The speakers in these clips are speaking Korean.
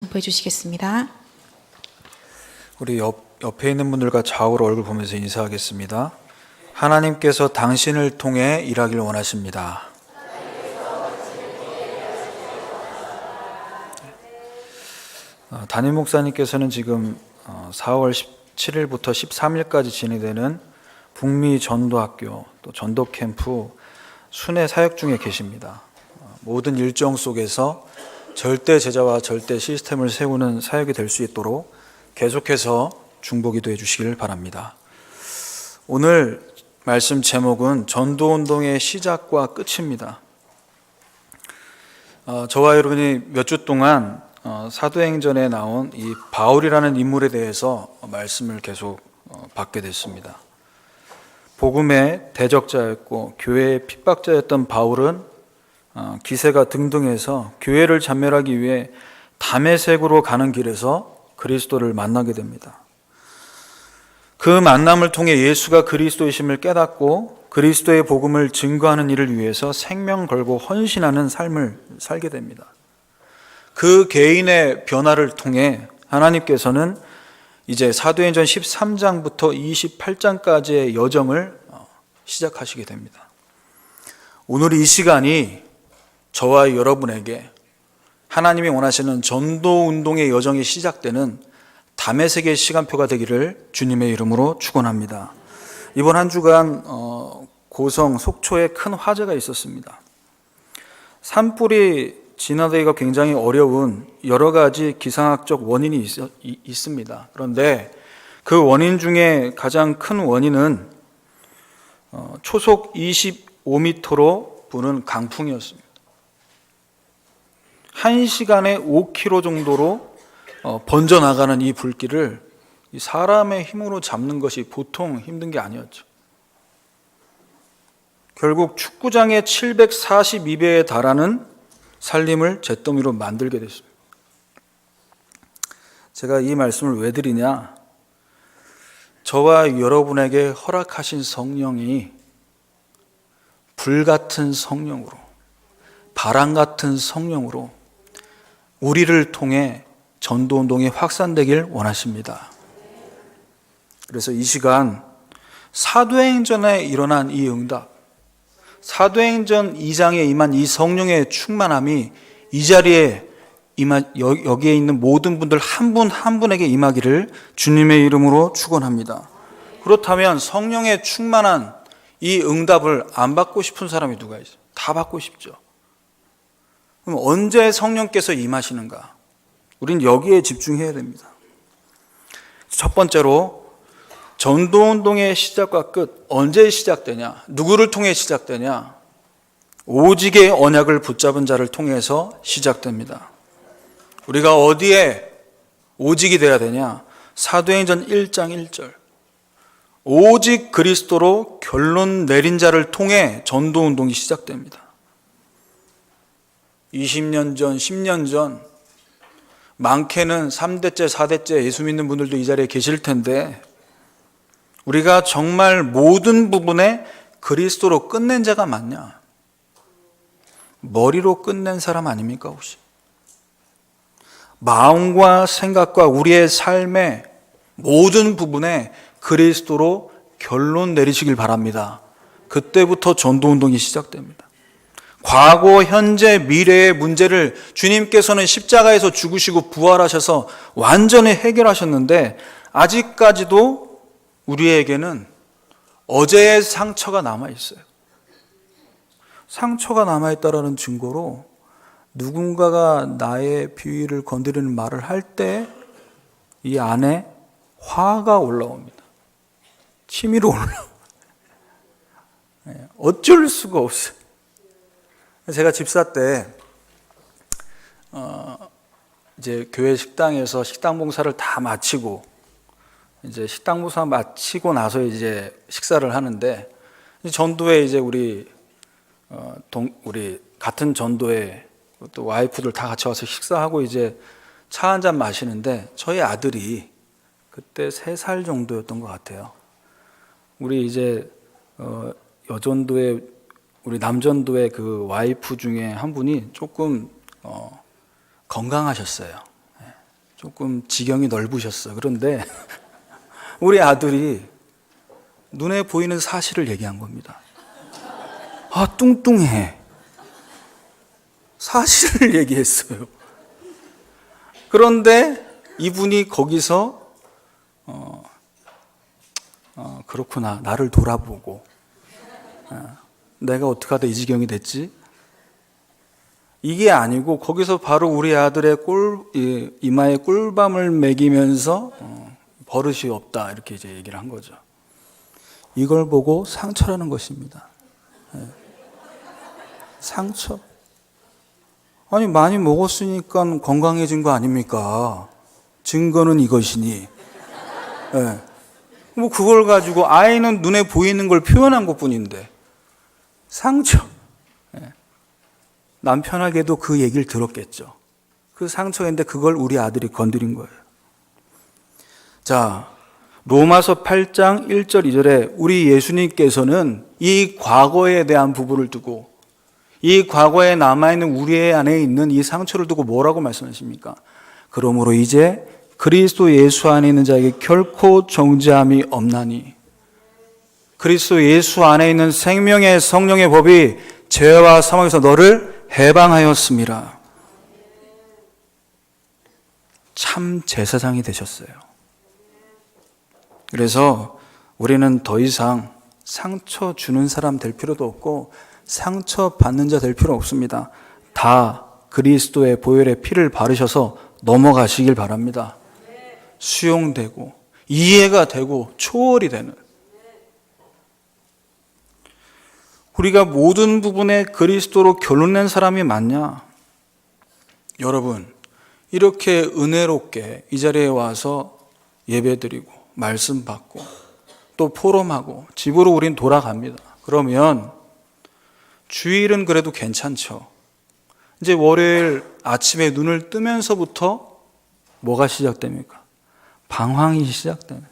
선포해 주시겠습니다. 우리 옆에 있는 분들과 좌우로 얼굴 보면서 인사하겠습니다. 하나님께서 당신을 통해 일하길 원하십니다. 담임 목사님께서는 지금 4월 17일부터 13일까지 진행되는 북미 전도학교 또 전도 캠프 순회 사역 중에 계십니다. 모든 일정 속에서 절대 제자와 절대 시스템을 세우는 사역이 될 수 있도록 계속해서 중보기도해 주시길 바랍니다. 오늘 말씀 제목은 전도운동의 시작과 끝입니다. 저와 여러분이 몇 주 동안 사도행전에 나온 이 바울이라는 인물에 대해서 말씀을 계속 받게 됐습니다. 복음의 대적자였고 교회의 핍박자였던 바울은 기세가 등등해서 교회를 잔멸하기 위해 다메섹으로 가는 길에서 그리스도를 만나게 됩니다. 그 만남을 통해 예수가 그리스도이심을 깨닫고 그리스도의 복음을 증거하는 일을 위해서 생명 걸고 헌신하는 삶을 살게 됩니다. 그 개인의 변화를 통해 하나님께서는 이제 사도행전 13장부터 28장까지의 여정을 시작하시게 됩니다. 오늘 이 시간이 저와 여러분에게 하나님이 원하시는 전도운동의 여정이 시작되는 다메섹의 시간표가 되기를 주님의 이름으로 축원합니다. 이번 한 주간 고성 속초에 큰 화재가 있었습니다. 산불이 진화되기가 굉장히 어려운 여러 가지 기상학적 원인이 있습니다. 그런데 그 원인 중에 가장 큰 원인은 초속 25m로 부는 강풍이었습니다. 1시간에 5km 정도로 번져나가는 이 불길을 사람의 힘으로 잡는 것이 보통 힘든 게 아니었죠. 결국 축구장의 742배에 달하는 살림을 잿더미로 만들게 됐습니다. 제가 이 말씀을 왜 드리냐? 저와 여러분에게 허락하신 성령이 불같은 성령으로, 바람 같은 성령으로 우리를 통해 전도운동이 확산되길 원하십니다. 그래서 이 시간 사도행전에 일어난 이 응답, 사도행전 2장에 임한 이 성령의 충만함이 이 자리에 여기에 있는 모든 분들 한 분 한 분에게 임하기를 주님의 이름으로 축원합니다. 그렇다면 성령의 충만한 이 응답을 안 받고 싶은 사람이 누가 있어요? 다 받고 싶죠. 그럼 언제 성령께서 임하시는가? 우린 여기에 집중해야 됩니다. 첫 번째로 전도운동의 시작과 끝, 언제 시작되냐? 누구를 통해 시작되냐? 오직의 언약을 붙잡은 자를 통해서 시작됩니다. 우리가 어디에 오직이 되어야 되냐? 사도행전 1장 1절. 오직 그리스도로 결론 내린 자를 통해 전도운동이 시작됩니다. 20년 전, 10년 전, 많게는 3대째, 4대째 예수 믿는 분들도 이 자리에 계실 텐데 우리가 정말 모든 부분에 그리스도로 끝낸 자가 맞냐? 머리로 끝낸 사람 아닙니까 혹시? 마음과 생각과 우리의 삶의 모든 부분에 그리스도로 결론 내리시길 바랍니다. 그때부터 전도운동이 시작됩니다. 과거, 현재, 미래의 문제를 주님께서는 십자가에서 죽으시고 부활하셔서 완전히 해결하셨는데 아직까지도 우리에게는 어제의 상처가 남아있어요. 상처가 남아있다는 증거로 누군가가 나의 비위를 건드리는 말을 할 때 이 안에 화가 올라옵니다. 치밀어 올라옵니다. 어쩔 수가 없어요. 제가 집사 때 이제 교회 식당에서 식당 봉사를 다 마치고 이제 식당 봉사 마치고 나서 이제 식사를 하는데 전도회 이제 우리 같은 전도회 또 와이프들 다 같이 와서 식사하고 이제 차 한 잔 마시는데 저희 아들이 그때 3살 정도였던 것 같아요. 우리 이제 여전도회 우리 남전도의 그 와이프 중에 한 분이 조금 건강하셨어요. 조금 지경이 넓으셨어. 그런데 우리 아들이 눈에 보이는 사실을 얘기한 겁니다. 아, 뚱뚱해. 사실을 얘기했어요. 그런데 이분이 거기서 그렇구나, 나를 돌아보고 내가 어떻게 하다 이 지경이 됐지? 이게 아니고 거기서 바로 우리 아들의 이마에 꿀밤을 먹이면서 버릇이 없다, 이렇게 이제 얘기를 한 거죠. 이걸 보고 상처라는 것입니다. 상처. 아니, 많이 먹었으니까 건강해진 거 아닙니까? 증거는 이것이니. 뭐 그걸 가지고 아이는 눈에 보이는 걸 표현한 것뿐인데 상처. 남편에게도 그 얘기를 들었겠죠. 그 상처인데 그걸 우리 아들이 건드린 거예요. 자, 로마서 8장 1절 2절에 우리 예수님께서는 이 과거에 대한 부분을 두고, 이 과거에 남아있는 우리 안에 있는 이 상처를 두고 뭐라고 말씀하십니까? 그러므로 이제 그리스도 예수 안에 있는 자에게 결코 정죄함이 없나니, 그리스도 예수 안에 있는 생명의 성령의 법이 죄와 사망에서 너를 해방하였습니다. 참 제사장이 되셨어요. 그래서 우리는 더 이상 상처 주는 사람 될 필요도 없고 상처 받는 자 될 필요 없습니다. 다 그리스도의 보혈의 피를 바르셔서 넘어가시길 바랍니다. 수용되고 이해가 되고 초월이 되는, 우리가 모든 부분에 그리스도로 결론낸 사람이 맞냐? 여러분, 이렇게 은혜롭게 이 자리에 와서 예배드리고 말씀 받고 또 포럼하고 집으로 우린 돌아갑니다. 그러면 주일은 그래도 괜찮죠. 이제 월요일 아침에 눈을 뜨면서부터 뭐가 시작됩니까? 방황이 시작되는.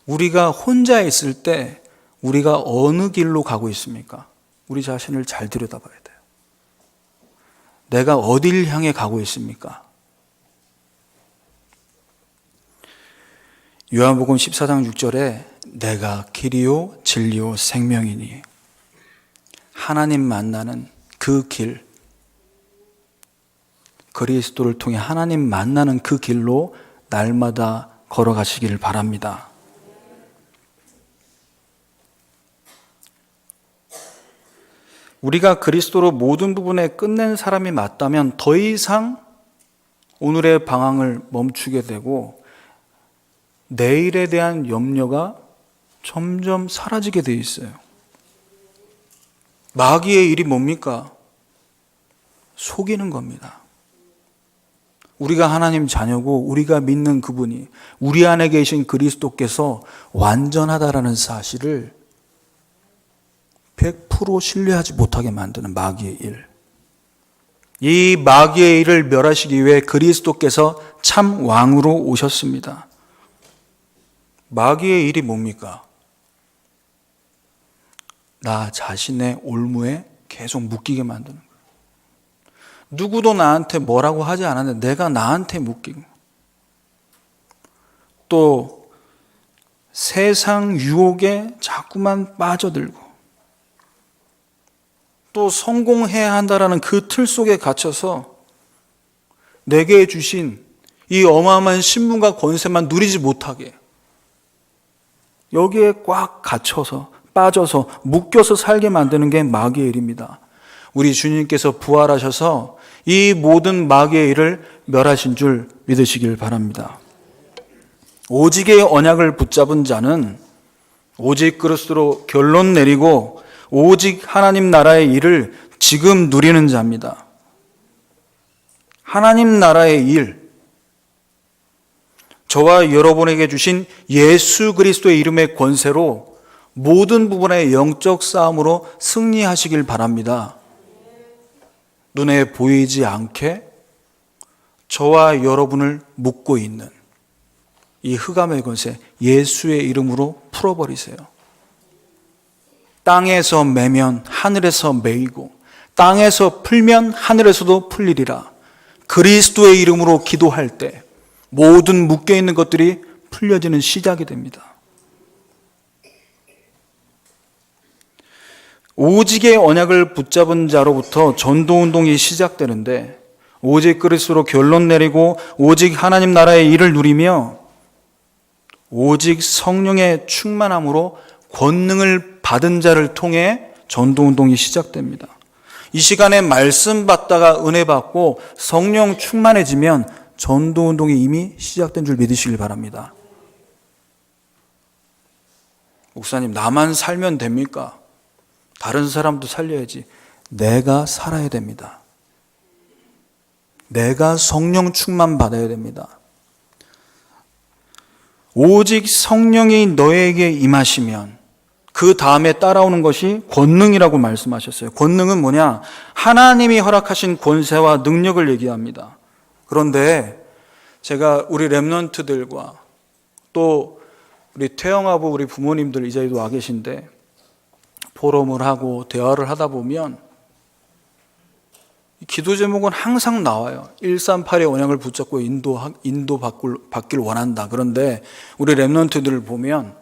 우리가 혼자 있을 때 우리가 어느 길로 가고 있습니까? 우리 자신을 잘 들여다봐야 돼요. 내가 어딜 향해 가고 있습니까? 요한복음 14장 6절에 내가 길이요 진리요 생명이니, 하나님 만나는 그 길, 그리스도를 통해 하나님 만나는 그 길로 날마다 걸어가시기를 바랍니다. 우리가 그리스도로 모든 부분에 끝낸 사람이 맞다면 더 이상 오늘의 방황을 멈추게 되고 내일에 대한 염려가 점점 사라지게 돼 있어요. 마귀의 일이 뭡니까? 속이는 겁니다. 우리가 하나님 자녀고 우리가 믿는 그분이, 우리 안에 계신 그리스도께서 완전하다라는 사실을 100% 신뢰하지 못하게 만드는 마귀의 일. 이 마귀의 일을 멸하시기 위해 그리스도께서 참 왕으로 오셨습니다. 마귀의 일이 뭡니까? 나 자신의 올무에 계속 묶이게 만드는 거예요. 누구도 나한테 뭐라고 하지 않았는데 내가 나한테 묶이고, 또 세상 유혹에 자꾸만 빠져들고, 또 성공해야 한다라는 그 틀 속에 갇혀서 내게 주신 이 어마어마한 신분과 권세만 누리지 못하게, 여기에 꽉 갇혀서 빠져서 묶여서 살게 만드는 게 마귀의 일입니다. 우리 주님께서 부활하셔서 이 모든 마귀의 일을 멸하신 줄 믿으시길 바랍니다. 오직의 언약을 붙잡은 자는 오직 그리스도로 결론 내리고 오직 하나님 나라의 일을 지금 누리는 자입니다. 하나님 나라의 일, 저와 여러분에게 주신 예수 그리스도의 이름의 권세로 모든 부분의 영적 싸움으로 승리하시길 바랍니다. 눈에 보이지 않게 저와 여러분을 묶고 있는 이 흑암의 권세, 예수의 이름으로 풀어버리세요. 땅에서 매면 하늘에서 매이고 땅에서 풀면 하늘에서도 풀리리라. 그리스도의 이름으로 기도할 때 모든 묶여있는 것들이 풀려지는 시작이 됩니다. 오직의 언약을 붙잡은 자로부터 전도운동이 시작되는데 오직 그리스도로 결론 내리고 오직 하나님 나라의 일을 누리며 오직 성령의 충만함으로 권능을 받은 자를 통해 전도운동이 시작됩니다. 이 시간에 말씀 받다가 은혜 받고 성령 충만해지면 전도운동이 이미 시작된 줄 믿으시길 바랍니다. 목사님, 나만 살면 됩니까? 다른 사람도 살려야지. 내가 살아야 됩니다. 내가 성령 충만 받아야 됩니다. 오직 성령이 너에게 임하시면 그 다음에 따라오는 것이 권능이라고 말씀하셨어요. 권능은 뭐냐? 하나님이 허락하신 권세와 능력을 얘기합니다. 그런데 제가 우리 렘넌트들과 또 우리 태영아부 우리 부모님들 이 자리도 와 계신데 포럼을 하고 대화를 하다 보면 기도 제목은 항상 나와요. 138의 언약을 붙잡고 인도 받길 원한다. 그런데 우리 렘넌트들을 보면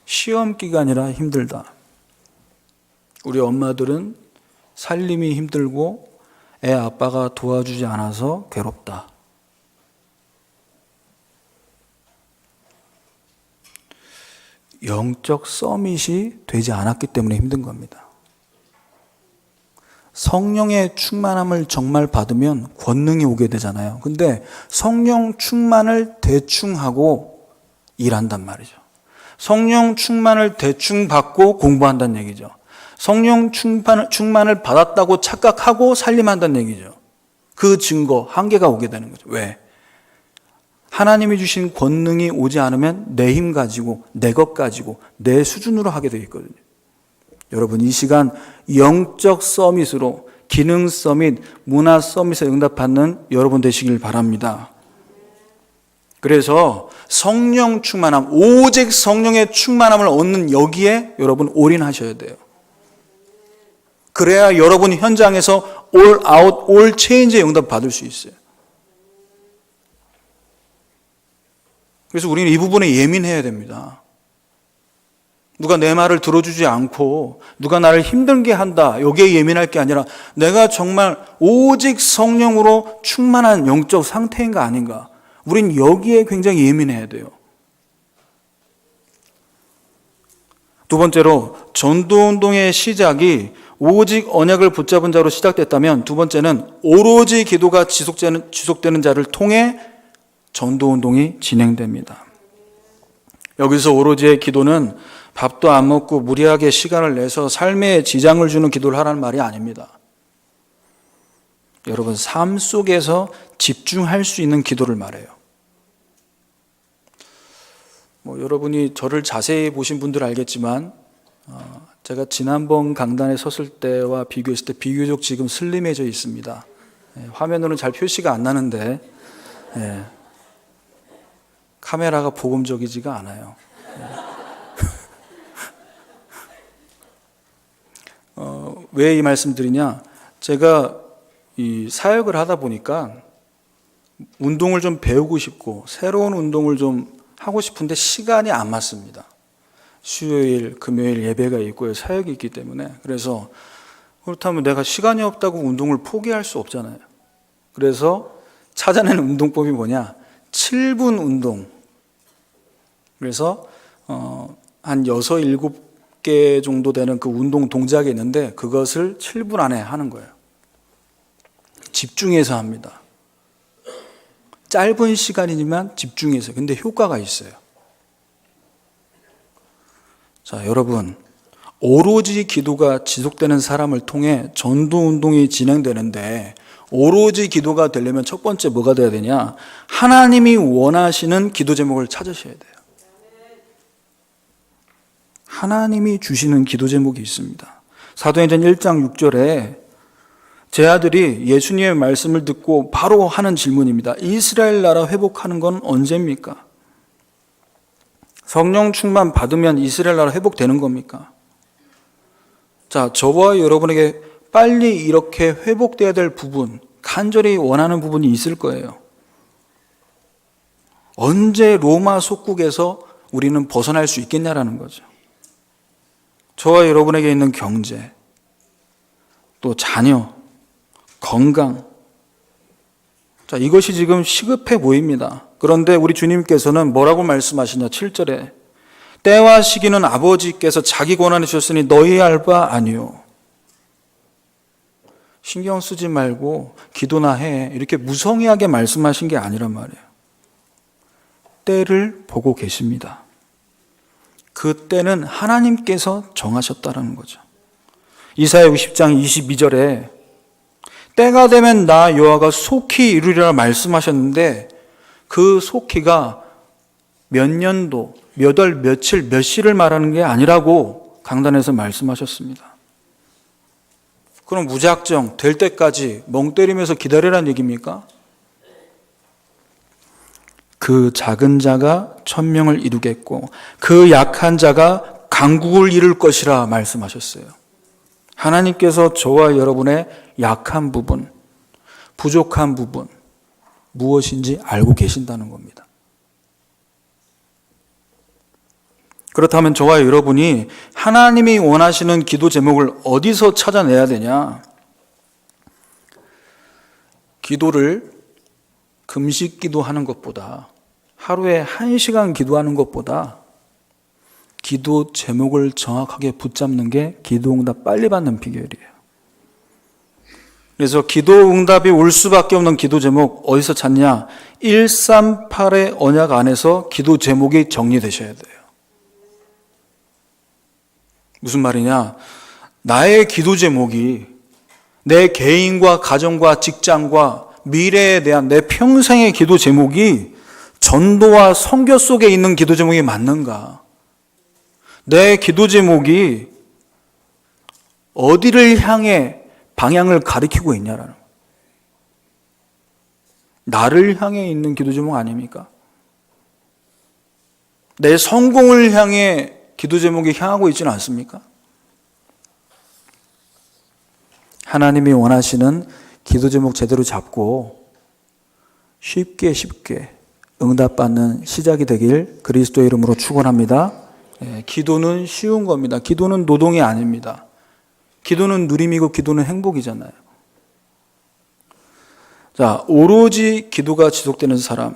시험 기간이라 힘들다. 우리 엄마들은 살림이 힘들고 애 아빠가 도와주지 않아서 괴롭다. 영적 서밋이 되지 않았기 때문에 힘든 겁니다. 성령의 충만함을 정말 받으면 권능이 오게 되잖아요. 근데 성령 충만을 대충 하고 일한단 말이죠. 성령 충만을 대충 받고 공부한다는 얘기죠. 성령 충만을 받았다고 착각하고 살림한다는 얘기죠. 그 증거, 한계가 오게 되는 거죠. 왜? 하나님이 주신 권능이 오지 않으면 내 힘 가지고 내 것 가지고 내 수준으로 하게 되어 있거든요. 여러분, 이 시간 영적 서밋으로 기능 서밋, 문화 서밋에 응답받는 여러분 되시길 바랍니다. 그래서 성령 충만함, 오직 성령의 충만함을 얻는 여기에 여러분 올인하셔야 돼요. 그래야 여러분 현장에서 올 아웃, 올 체인지의 응답 받을 수 있어요. 그래서 우리는 이 부분에 예민해야 됩니다. 누가 내 말을 들어주지 않고 누가 나를 힘들게 한다, 여기에 예민할 게 아니라 내가 정말 오직 성령으로 충만한 영적 상태인가 아닌가, 우린 여기에 굉장히 예민해야 돼요. 두 번째로 전도운동의 시작이 오직 언약을 붙잡은 자로 시작됐다면, 두 번째는 오로지 기도가 지속되는 자를 통해 전도운동이 진행됩니다. 여기서 오로지의 기도는 밥도 안 먹고 무리하게 시간을 내서 삶에 지장을 주는 기도를 하라는 말이 아닙니다. 여러분, 삶 속에서 집중할 수 있는 기도를 말해요. 여러분이 저를 자세히 보신 분들 알겠지만 제가 지난번 강단에 섰을 때와 비교했을 때 비교적 지금 슬림해져 있습니다. 화면으로는 잘 표시가 안 나는데 카메라가 복음적이지가 않아요. 왜 이 말씀 드리냐? 제가 이 사역을 하다 보니까 운동을 좀 배우고 싶고 새로운 운동을 좀 하고 싶은데 시간이 안 맞습니다. 수요일, 금요일 예배가 있고요, 사역이 있기 때문에. 그래서 그렇다면 내가 시간이 없다고 운동을 포기할 수 없잖아요. 그래서 찾아내는 운동법이 뭐냐? 7분 운동. 그래서 한 6, 7개 정도 되는 그 운동 동작이 있는데 그것을 7분 안에 하는 거예요. 집중해서 합니다. 짧은 시간이지만 집중해서. 근데 효과가 있어요. 자, 여러분, 오로지 기도가 지속되는 사람을 통해 전도운동이 진행되는데, 오로지 기도가 되려면 첫 번째 뭐가 돼야 되냐? 하나님이 원하시는 기도 제목을 찾으셔야 돼요. 하나님이 주시는 기도 제목이 있습니다. 사도행전 1장 6절에 제 아들이 예수님의 말씀을 듣고 바로 하는 질문입니다. 이스라엘 나라 회복하는 건 언제입니까? 성령 충만 받으면 이스라엘 나라 회복되는 겁니까? 자, 저와 여러분에게 빨리 이렇게 회복돼야 될 부분, 간절히 원하는 부분이 있을 거예요. 언제 로마 속국에서 우리는 벗어날 수 있겠냐라는 거죠. 저와 여러분에게 있는 경제, 또 자녀, 건강, 자, 이것이 지금 시급해 보입니다. 그런데 우리 주님께서는 뭐라고 말씀하시냐? 7절에 때와 시기는 아버지께서 자기 권한에 주셨으니 너희 알 바 아니요. 신경 쓰지 말고 기도나 해. 이렇게 무성의하게 말씀하신 게 아니란 말이에요. 때를 보고 계십니다. 그 때는 하나님께서 정하셨다라는 거죠. 이사야 60장 22절에 때가 되면 나 여호와가 속히 이루리라 말씀하셨는데 그 속히가 몇 년도, 몇 월, 며칠, 몇 시를 말하는 게 아니라고 강단에서 말씀하셨습니다. 그럼 무작정 될 때까지 멍 때리면서 기다리라는 얘기입니까? 그 작은 자가 천명을 이루겠고 그 약한 자가 강국을 이룰 것이라 말씀하셨어요. 하나님께서 저와 여러분의 약한 부분, 부족한 부분 무엇인지 알고 계신다는 겁니다. 그렇다면 저와 여러분이 하나님이 원하시는 기도 제목을 어디서 찾아내야 되냐? 기도를 금식 기도하는 것보다, 하루에 1시간 기도하는 것보다 기도 제목을 정확하게 붙잡는 게 기도 응답 빨리 받는 비결이에요. 그래서 기도 응답이 올 수밖에 없는 기도 제목 어디서 찾냐? 138의 언약 안에서 기도 제목이 정리되셔야 돼요. 무슨 말이냐? 나의 기도 제목이 내 개인과 가정과 직장과 미래에 대한 내 평생의 기도 제목이 전도와 선교 속에 있는 기도 제목이 맞는가? 내 기도 제목이 어디를 향해 방향을 가리키고 있냐라는 거예요. 나를 향해 있는 기도 제목 아닙니까? 내 성공을 향해 기도 제목이 향하고 있지는 않습니까? 하나님이 원하시는 기도 제목 제대로 잡고 쉽게 응답받는 시작이 되길 그리스도의 이름으로 축원합니다. 기도는 쉬운 겁니다. 기도는 노동이 아닙니다. 기도는 누림이고 기도는 행복이잖아요. 자, 오로지 기도가 지속되는 사람,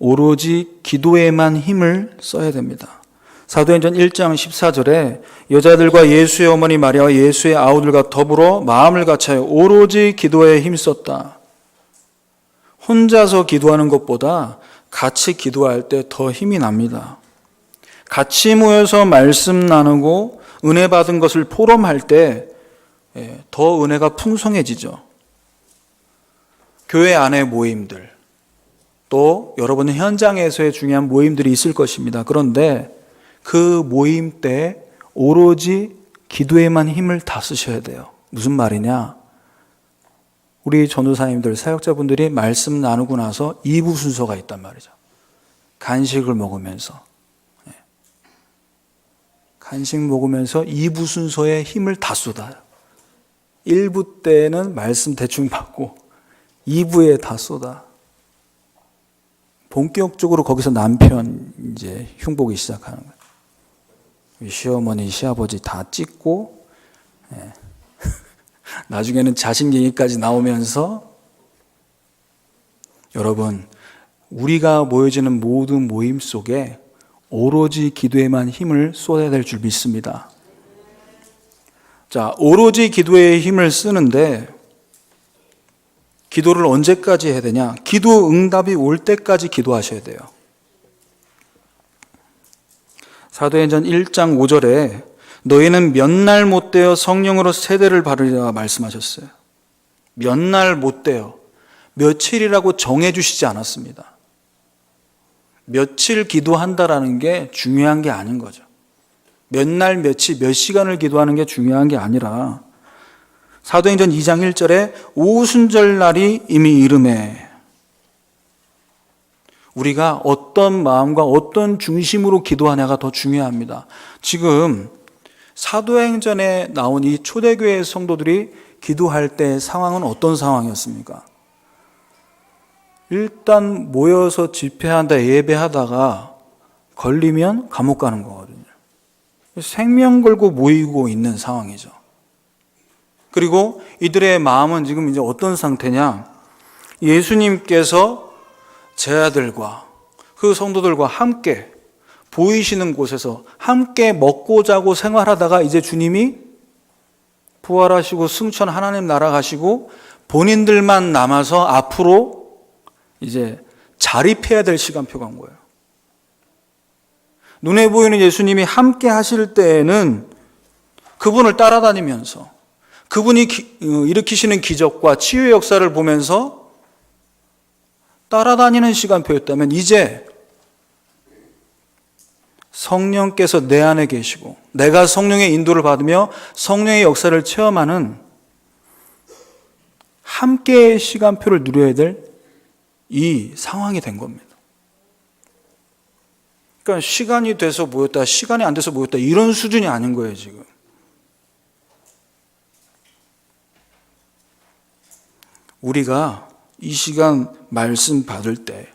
오로지 기도에만 힘을 써야 됩니다. 사도행전 1장 14절에 여자들과 예수의 어머니 마리아와 예수의 아우들과 더불어 마음을 같이하여 오로지 기도에 힘썼다. 혼자서 기도하는 것보다 같이 기도할 때 더 힘이 납니다. 같이 모여서 말씀 나누고 은혜 받은 것을 포럼할 때 더 은혜가 풍성해지죠. 교회 안의 모임들, 또 여러분은 현장에서의 중요한 모임들이 있을 것입니다. 그런데 그 모임 때 오로지 기도에만 힘을 다 쓰셔야 돼요. 무슨 말이냐? 우리 전도사님들, 사역자분들이 말씀 나누고 나서 2부 순서가 있단 말이죠. 간식을 먹으면서. 간식 먹으면서 2부 순서에 힘을 다 쏟아요. 1부 때는 말씀 대충 받고 2부에 다 쏟아. 본격적으로 거기서 남편 이제 흉보기 시작하는 거예요. 시어머니, 시아버지 다 찍고, 나중에는 자식 얘기까지 나오면서, 여러분, 우리가 모여지는 모든 모임 속에 오로지 기도에만 힘을 쏟아야 될 줄 믿습니다. 자, 오로지 기도에 힘을 쓰는데, 기도를 언제까지 해야 되냐? 기도 응답이 올 때까지 기도하셔야 돼요. 사도행전 1장 5절에 너희는 몇 날 못 되어 성령으로 세대를 받으리라 말씀하셨어요. 몇 날 못 되어, 며칠이라고 정해주시지 않았습니다. 며칠 기도한다라는 게 중요한 게 아닌 거죠. 몇 날, 며칠, 몇 시간을 기도하는 게 중요한 게 아니라 사도행전 2장 1절에 오순절날이 이미 이르매, 우리가 어떤 마음과 어떤 중심으로 기도하냐가 더 중요합니다. 지금 사도행전에 나온 이 초대교회 성도들이 기도할 때 상황은 어떤 상황이었습니까? 일단 모여서 집회한다, 예배하다가 걸리면 감옥 가는 거거든요. 생명 걸고 모이고 있는 상황이죠. 그리고 이들의 마음은 지금 이제 어떤 상태냐? 예수님께서 제 아들과 그 성도들과 함께 보이시는 곳에서 함께 먹고 자고 생활하다가 이제 주님이 부활하시고 승천 하나님 나라 가시고 본인들만 남아서 앞으로 이제 자립해야 될 시간표가 온 거예요. 눈에 보이는 예수님이 함께 하실 때에는 그분을 따라다니면서 그분이 일으키시는 기적과 치유의 역사를 보면서 따라다니는 시간표였다면 이제 성령께서 내 안에 계시고 내가 성령의 인도를 받으며 성령의 역사를 체험하는 함께의 시간표를 누려야 될 이 상황이 된 겁니다. 그러니까 시간이 돼서 모였다, 시간이 안 돼서 모였다 이런 수준이 아닌 거예요, 지금. 우리가 이 시간 말씀 받을 때,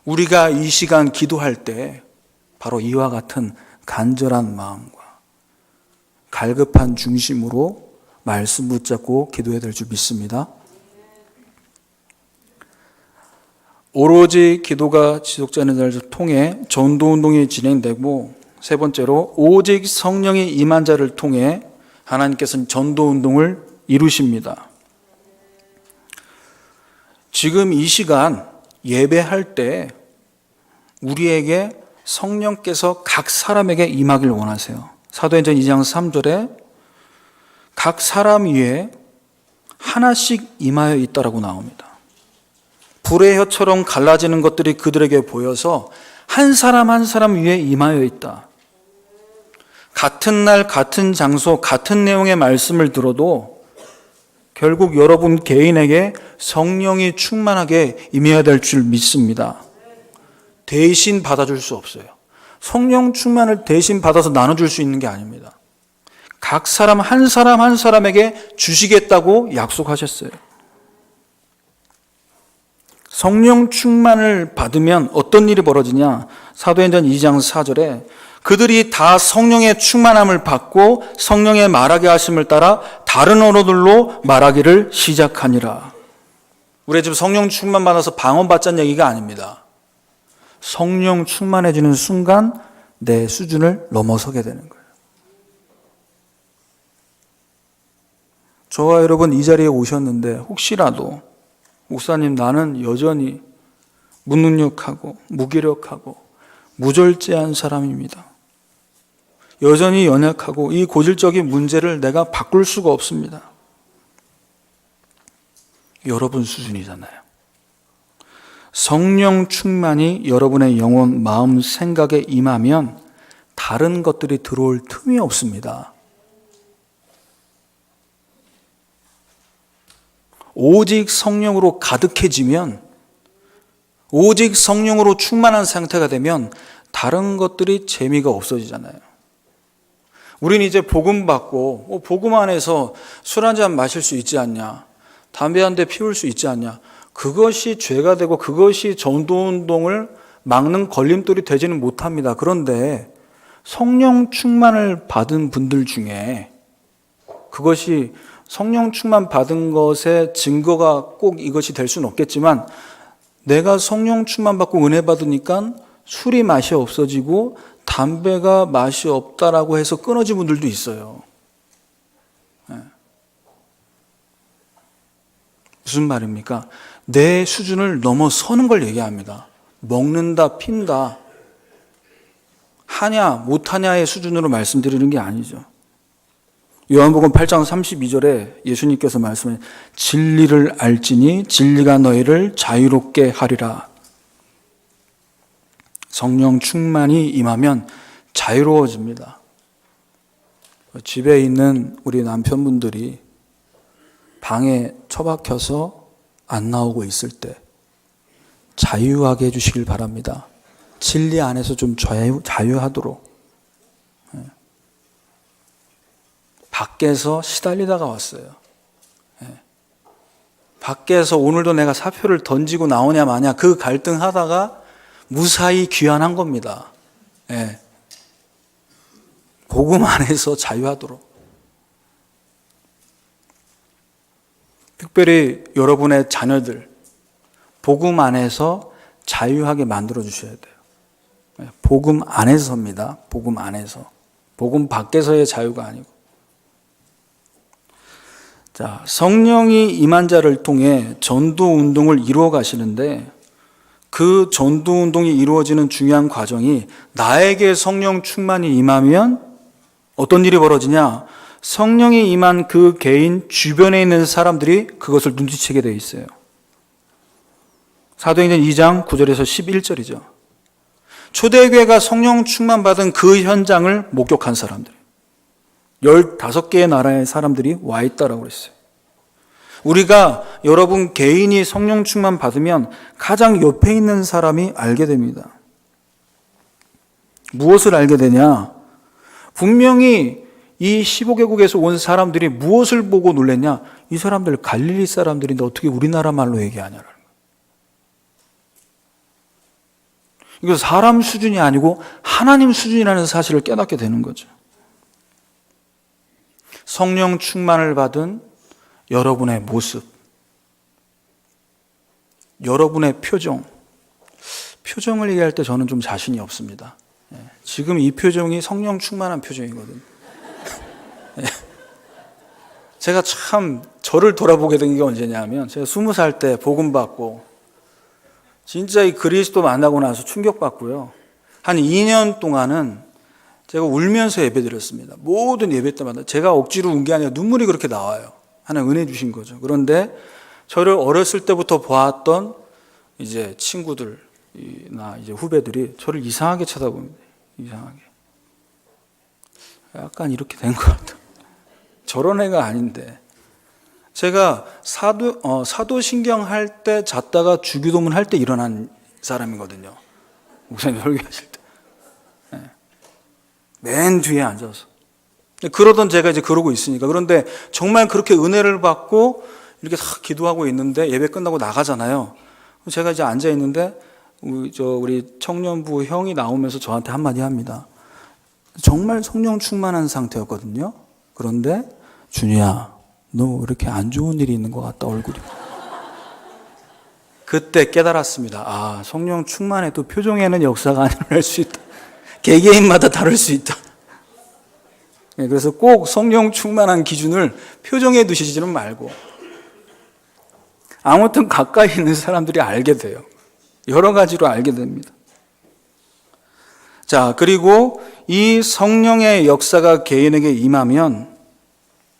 우리가 이 시간 기도할 때 바로 이와 같은 간절한 마음과 갈급한 중심으로 말씀 붙잡고 기도해야 될 줄 믿습니다. 오로지 기도가 지속되는 자를 통해 전도운동이 진행되고, 세 번째로 오직 성령이 임한 자를 통해 하나님께서는 전도운동을 이루십니다. 지금 이 시간 예배할 때 우리에게 성령께서 각 사람에게 임하길 원하세요. 사도행전 2장 3절에 각 사람 위에 하나씩 임하여 있다라고 나옵니다. 불의 혀처럼 갈라지는 것들이 그들에게 보여서 한 사람 한 사람 위에 임하여 있다. 같은 날 같은 장소 같은 내용의 말씀을 들어도 결국 여러분 개인에게 성령이 충만하게 임해야 될 줄 믿습니다. 대신 받아줄 수 없어요. 성령 충만을 대신 받아서 나눠줄 수 있는 게 아닙니다. 각 사람 한 사람에게 주시겠다고 약속하셨어요. 성령 충만을 받으면 어떤 일이 벌어지냐? 사도행전 2장 4절에 그들이 다 성령의 충만함을 받고 성령의 말하게 하심을 따라 다른 언어들로 말하기를 시작하니라. 우리 지금 성령 충만 받아서 방언받자는 얘기가 아닙니다. 성령 충만해지는 순간 내 수준을 넘어서게 되는 거예요. 저와 여러분 이 자리에 오셨는데 혹시라도 목사님 나는 여전히 무능력하고 무기력하고 무절제한 사람입니다. 여전히 연약하고 이 고질적인 문제를 내가 바꿀 수가 없습니다. 여러분 수준이잖아요. 성령 충만이 여러분의 영혼, 마음, 생각에 임하면 다른 것들이 들어올 틈이 없습니다. 오직 성령으로 가득해지면, 오직 성령으로 충만한 상태가 되면 다른 것들이 재미가 없어지잖아요. 우리는 이제 복음 받고 복음 안에서 술 한잔 마실 수 있지 않냐, 담배 한 대 피울 수 있지 않냐, 그것이 죄가 되고 그것이 전도운동을 막는 걸림돌이 되지는 못합니다. 그런데 성령 충만을 받은 분들 중에 그것이 성령 충만 받은 것의 증거가 꼭 이것이 될 수는 없겠지만 내가 성령 충만 받고 은혜 받으니까 술이 맛이 없어지고 담배가 맛이 없다라고 해서 끊어진 분들도 있어요. 무슨 말입니까? 내 수준을 넘어서는 걸 얘기합니다. 먹는다, 핀다, 하냐, 못하냐의 수준으로 말씀드리는 게 아니죠. 요한복음 8장 32절에 예수님께서 말씀해 진리를 알지니 진리가 너희를 자유롭게 하리라. 성령 충만이 임하면 자유로워집니다. 집에 있는 우리 남편분들이 방에 처박혀서 안 나오고 있을 때 자유하게 해주시길 바랍니다. 진리 안에서 좀 자유하도록. 밖에서 시달리다가 왔어요. 밖에서 오늘도 내가 사표를 던지고 나오냐 마냐 그 갈등하다가 무사히 귀환한 겁니다. 복음 안에서 자유하도록. 특별히 여러분의 자녀들 복음 안에서 자유하게 만들어 주셔야 돼요. 복음 안에서입니다. 복음 안에서. 복음 밖에서의 자유가 아니고. 자, 성령이 임한 자를 통해 전도 운동을 이루어 가시는데 그 전도 운동이 이루어지는 중요한 과정이 나에게 성령 충만이 임하면 어떤 일이 벌어지냐? 성령이 임한 그 개인 주변에 있는 사람들이 그것을 눈치채게 되어 있어요. 사도행전 2장 9절에서 11절이죠. 초대교회가 성령 충만 받은 그 현장을 목격한 사람들. 15개의 나라의 사람들이 와 있다라고 그랬어요. 우리가 여러분 개인이 성령 충만 받으면 가장 옆에 있는 사람이 알게 됩니다. 무엇을 알게 되냐? 분명히 이 15개국에서 온 사람들이 무엇을 보고 놀랬냐? 이 사람들 갈릴리 사람들인데 어떻게 우리나라 말로 얘기하냐라는 거예요. 이거 사람 수준이 아니고 하나님 수준이라는 사실을 깨닫게 되는 거죠. 성령 충만을 받은 여러분의 모습, 여러분의 표정을 얘기할 때 저는 좀 자신이 없습니다. 지금 이 표정이 성령 충만한 표정이거든요. 제가 참 저를 돌아보게 된 게 언제냐면 제가 20살 때 복음 받고 진짜 이 그리스도 만나고 나서 충격받고요. 한 2년 동안은 제가 울면서 예배드렸습니다. 모든 예배 때마다 제가 억지로 운 게 아니라 눈물이 그렇게 나와요. 하나님 은혜 주신 거죠. 그런데 저를 어렸을 때부터 보았던 이제 친구들이나 이제 후배들이 저를 이상하게 쳐다봅니다. 이상하게. 약간 이렇게 된 것 같아요. 저런 애가 아닌데. 제가 사도신경 할 때 잤다가 주기도문 할 때 일어난 사람이거든요. 목사님 설교하실 때. 맨 뒤에 앉아서. 그러던 제가 이제 그러고 있으니까. 그런데 정말 그렇게 은혜를 받고 이렇게 싹 기도하고 있는데 예배 끝나고 나가잖아요. 제가 이제 앉아 있는데 우리 청년부 형이 나오면서 저한테 한마디 합니다. 정말 성령 충만한 상태였거든요. 그런데 준이야, 너 왜 이렇게 안 좋은 일이 있는 것 같다 얼굴이. 그때 깨달았습니다. 아, 성령 충만해도 표정에는 역사가 안 일어날 수 있다. 개개인마다 다를 수 있다. 그래서 꼭 성령 충만한 기준을 표정에 두시지는 말고 아무튼 가까이 있는 사람들이 알게 돼요. 여러 가지로 알게 됩니다. 자, 그리고 이 성령의 역사가 개인에게 임하면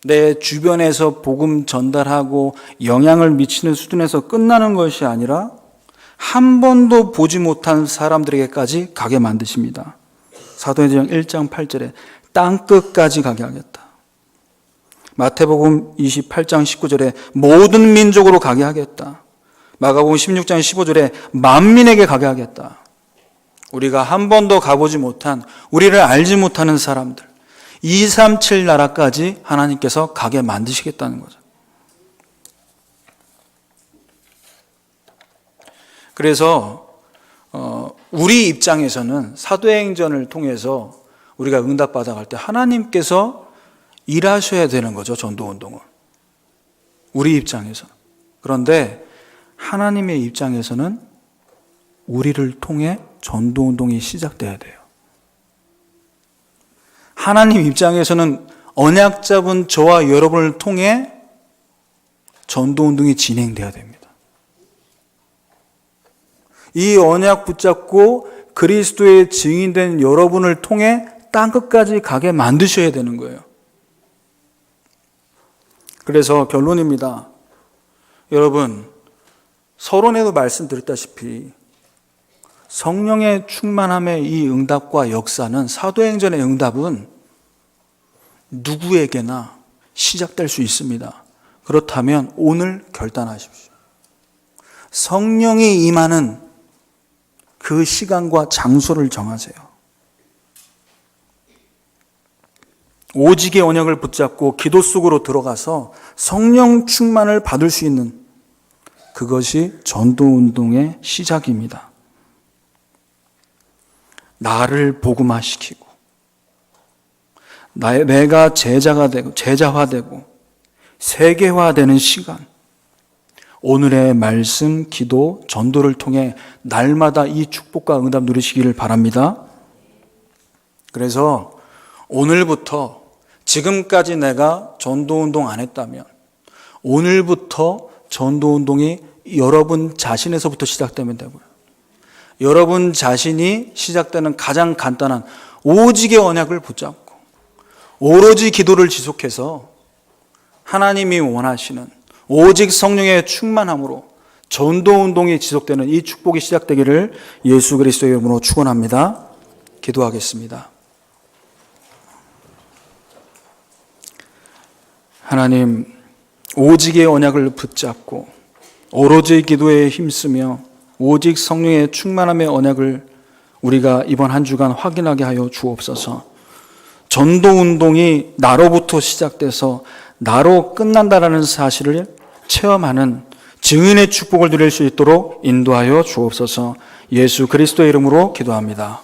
내 주변에서 복음 전달하고 영향을 미치는 수준에서 끝나는 것이 아니라 한 번도 보지 못한 사람들에게까지 가게 만드십니다. 사도행전 1장 8절에 땅끝까지 가게 하겠다. 마태복음 28장 19절에 모든 민족으로 가게 하겠다. 마가복음 16장 15절에 만민에게 가게 하겠다. 우리가 한 번도 가보지 못한, 우리를 알지 못하는 사람들, 237 나라까지 하나님께서 가게 만드시겠다는 거죠. 그래서 우리 입장에서는 사도행전을 통해서 우리가 응답받아 갈 때 하나님께서 일하셔야 되는 거죠. 전도운동은. 우리 입장에서. 그런데 하나님의 입장에서는 우리를 통해 전도운동이 시작돼야 돼요. 하나님 입장에서는 언약 잡은 저와 여러분을 통해 전도운동이 진행돼야 됩니다. 이 언약 붙잡고 그리스도의 증인된 여러분을 통해 땅끝까지 가게 만드셔야 되는 거예요. 그래서 결론입니다. 여러분, 서론에도 말씀드렸다시피 성령의 충만함의 이 응답과 역사는, 사도행전의 응답은 누구에게나 시작될 수 있습니다. 그렇다면 오늘 결단하십시오. 성령이 임하는 그 시간과 장소를 정하세요. 오직의 언약을 붙잡고 기도 속으로 들어가서 성령 충만을 받을 수 있는 그것이 전도운동의 시작입니다. 나를 복음화시키고 내가 제자화되고 세계화되는 시간, 오늘의 말씀, 기도, 전도를 통해 날마다 이 축복과 응답 누리시기를 바랍니다. 그래서 오늘부터, 지금까지 내가 전도운동 안 했다면 오늘부터 전도운동이 여러분 자신에서부터 시작되면 되고요. 여러분 자신이 시작되는 가장 간단한 오직의 언약을 붙잡고 오로지 기도를 지속해서 하나님이 원하시는 오직 성령의 충만함으로 전도운동이 지속되는 이 축복이 시작되기를 예수 그리스도의 이름으로 축원합니다. 기도하겠습니다. 하나님, 오직의 언약을 붙잡고 오로지 기도에 힘쓰며 오직 성령의 충만함의 언약을 우리가 이번 한 주간 확인하게 하여 주옵소서. 전도운동이 나로부터 시작돼서 나로 끝난다라는 사실을 체험하는 증인의 축복을 누릴 수 있도록 인도하여 주옵소서. 예수 그리스도의 이름으로 기도합니다.